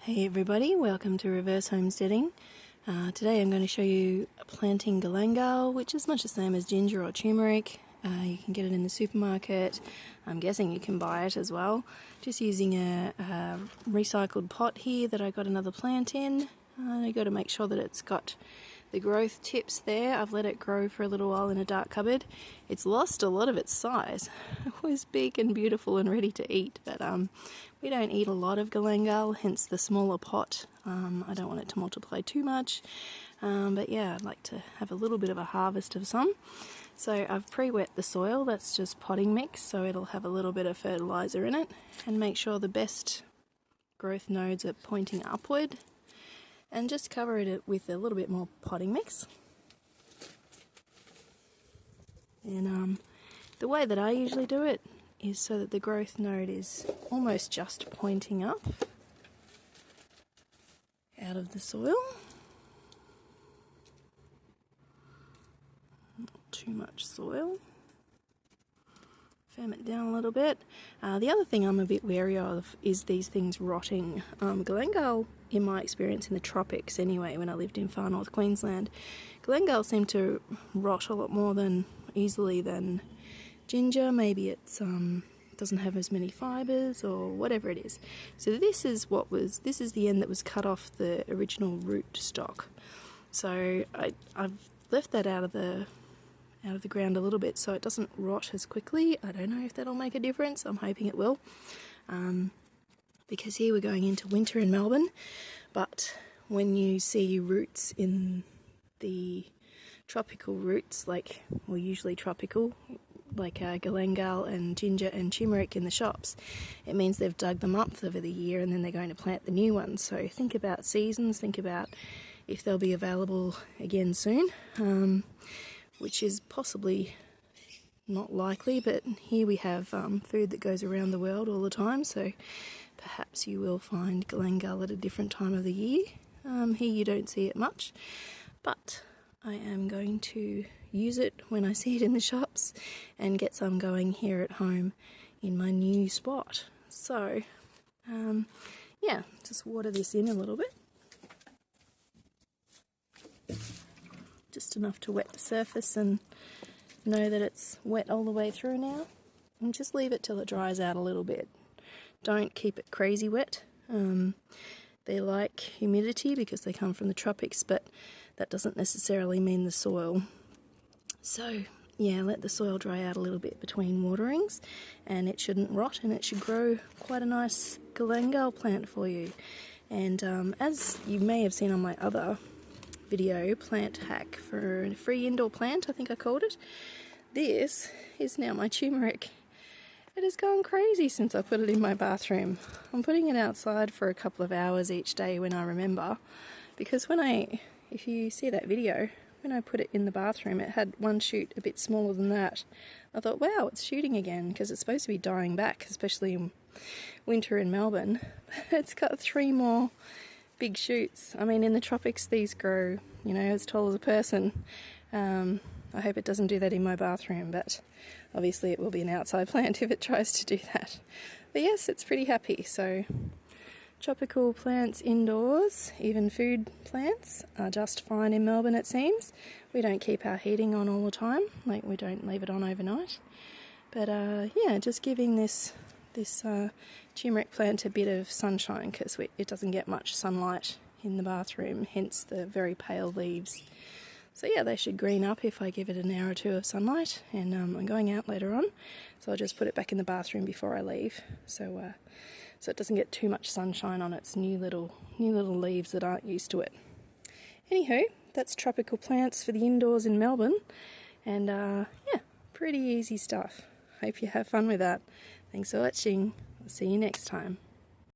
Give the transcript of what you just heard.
Hey everybody, welcome to Reverse Homesteading. Today I'm going to show you planting Galangal, which is much the same as ginger or turmeric. You can get it in the supermarket. I'm guessing you can buy it as well. Just using a recycled pot here that I got another plant in. I got to make sure that it's got the growth tips there. I've let it grow for a little while in a dark cupboard. It's lost a lot of its size. It was big and beautiful and ready to eat, but we don't eat a lot of Galangal, hence the smaller pot. I don't want it to multiply too much, but yeah, I'd like to have a little bit of a harvest of some. So I've pre-wet the soil, that's just potting mix, so it'll have a little bit of fertilizer in it, and make sure the best growth nodes are pointing upward, and just cover it with a little bit more potting mix. And the way that I usually do it is so that the growth node is almost just pointing up out of the soil. Not too much soil. Firm it down a little bit. The other thing I'm a bit wary of is these things rotting. Galangal, in my experience in the tropics anyway, when I lived in far north Queensland, Galangal seemed to rot a lot more easily than ginger. Maybe it's doesn't have as many fibres or whatever it is. So this is the end that was cut off the original root stock. So I've left that out of the ground a little bit so it doesn't rot as quickly. I don't know if that'll make a difference. I'm hoping it will, because here we're going into winter in Melbourne, but when you see roots in the tropical roots, usually tropical, like Galangal and ginger and turmeric in the shops, it means they've dug them up over the year and then they're going to plant the new ones. So think about seasons, think about if they'll be available again soon, which is possibly not likely, but here we have food that goes around the world all the time, so perhaps you will find Galangal at a different time of the year. Here you don't see it much, but I am going to use it when I see it in the shops and get some going here at home in my new spot. So yeah, just water this in a little bit. Just enough to wet the surface and know that it's wet all the way through now, and just leave it till it dries out a little bit. Don't keep it crazy wet. They like humidity because they come from the tropics, but that doesn't necessarily mean the soil. So yeah, let the soil dry out a little bit between waterings and it shouldn't rot, and it should grow quite a nice Galangal plant for you. And as you may have seen on my other video, plant hack for a free indoor plant, I think I called it, this is now my turmeric. It has gone crazy since I put it in my bathroom. I'm putting it outside for a couple of hours each day when I remember, because if you see that video, when I put it in the bathroom, it had one shoot a bit smaller than that. I thought, wow, it's shooting again, because it's supposed to be dying back, especially in winter in Melbourne. It's got 3 more big shoots. I mean, in the tropics these grow, as tall as a person. I hope it doesn't do that in my bathroom, but obviously it will be an outside plant if it tries to do that. But yes, it's pretty happy. So tropical plants indoors, even food plants, are just fine in Melbourne, it seems. We don't keep our heating on all the time, we don't leave it on overnight. But yeah, just giving this turmeric plant a bit of sunshine, because it doesn't get much sunlight in the bathroom, hence the very pale leaves. So yeah, they should green up if I give it an hour or 2 of sunlight, and I'm going out later on, so I'll just put it back in the bathroom before I leave, so it doesn't get too much sunshine on its new little leaves that aren't used to it. Anywho, that's tropical plants for the indoors in Melbourne, and yeah, pretty easy stuff. Hope you have fun with that. Thanks for watching. I'll see you next time.